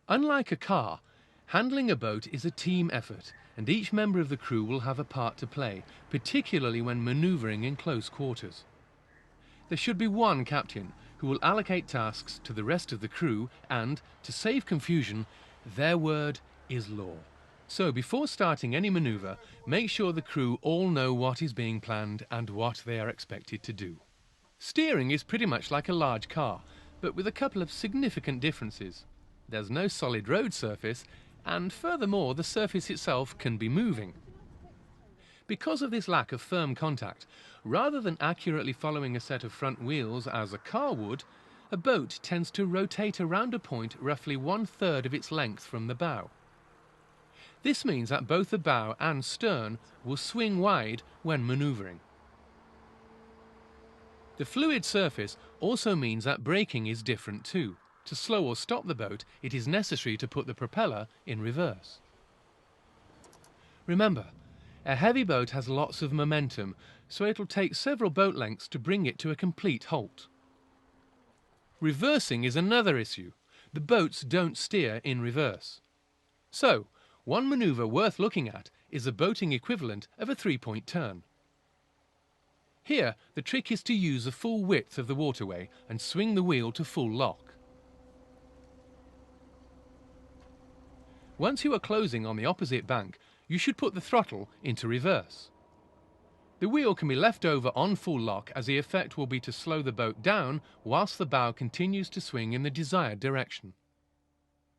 Unlike a car, handling a boat is a team effort, and each member of the crew will have a part to play, particularly when manoeuvring in close quarters. There should be one captain who will allocate tasks to the rest of the crew and, to save confusion, their word is law. So before starting any manoeuvre, make sure the crew all know what is being planned and what they are expected to do. Steering is pretty much like a large car, but with a couple of significant differences. There's no solid road surface, and furthermore, the surface itself can be moving. Because of this lack of firm contact, rather than accurately following a set of front wheels as a car would, a boat tends to rotate around a point roughly 1/3 of its length from the bow. This means that both the bow and stern will swing wide when manoeuvring. The fluid surface also means that braking is different too. To slow or stop the boat, it is necessary to put the propeller in reverse. Remember, a heavy boat has lots of momentum, so it'll take several boat lengths to bring it to a complete halt. Reversing is another issue. The boats don't steer in reverse. So, one manoeuvre worth looking at is the boating equivalent of a 3-point turn. Here, the trick is to use the full width of the waterway and swing the wheel to full lock. Once you are closing on the opposite bank, you should put the throttle into reverse. The wheel can be left over on full lock, as the effect will be to slow the boat down whilst the bow continues to swing in the desired direction.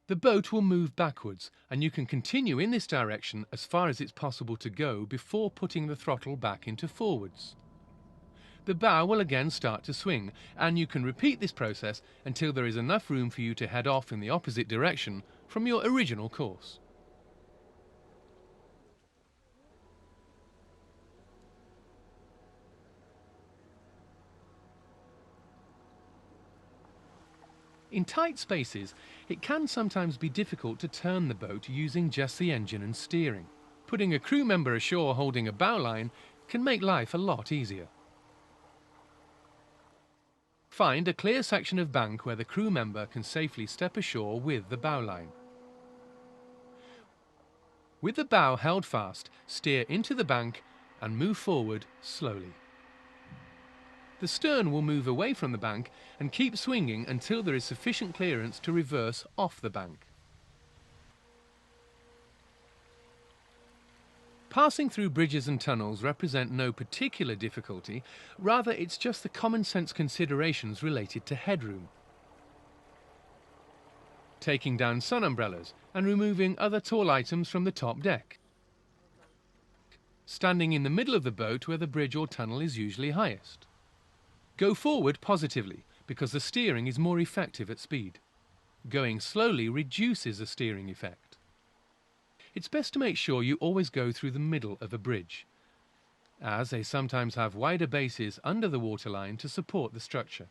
The boat will move backwards, and you can continue in this direction as far as it's possible to go before putting the throttle back into forwards. The bow will again start to swing, and you can repeat this process until there is enough room for you to head off in the opposite direction from your original course. In tight spaces, it can sometimes be difficult to turn the boat using just the engine and steering. Putting a crew member ashore holding a bowline can make life a lot easier. Find a clear section of bank where the crew member can safely step ashore with the bowline. With the bow held fast, steer into the bank and move forward slowly. The stern will move away from the bank and keep swinging until there is sufficient clearance to reverse off the bank. Passing through bridges and tunnels represent no particular difficulty, rather it's just the common sense considerations related to headroom. Taking down sun umbrellas and removing other tall items from the top deck. Standing in the middle of the boat where the bridge or tunnel is usually highest. Go forward positively because the steering is more effective at speed. Going slowly reduces the steering effect. It's best to make sure you always go through the middle of a bridge, as they sometimes have wider bases under the waterline to support the structure.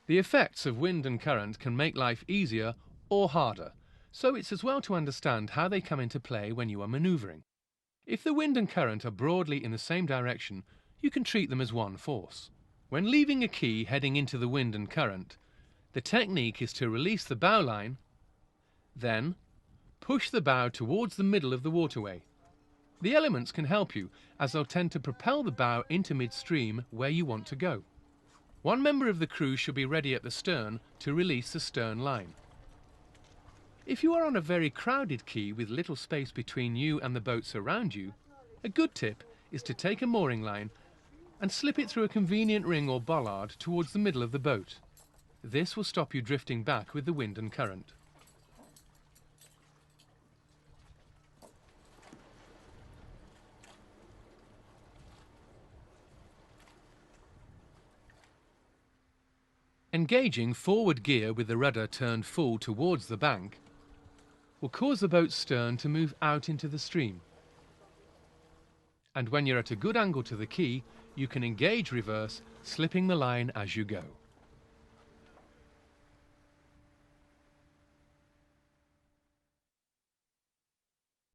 The effects of wind and current can make life easier or harder, so it's as well to understand how they come into play when you are manoeuvring. If the wind and current are broadly in the same direction, you can treat them as one force. When leaving a quay heading into the wind and current, the technique is to release the bowline, then push the bow towards the middle of the waterway. The elements can help you, as they'll tend to propel the bow into midstream where you want to go. One member of the crew should be ready at the stern to release the stern line. If you are on a very crowded quay with little space between you and the boats around you, a good tip is to take a mooring line and slip it through a convenient ring or bollard towards the middle of the boat. This will stop you drifting back with the wind and current. Engaging forward gear with the rudder turned full towards the bank will cause the boat's stern to move out into the stream. And when you're at a good angle to the quay, you can engage reverse, slipping the line as you go.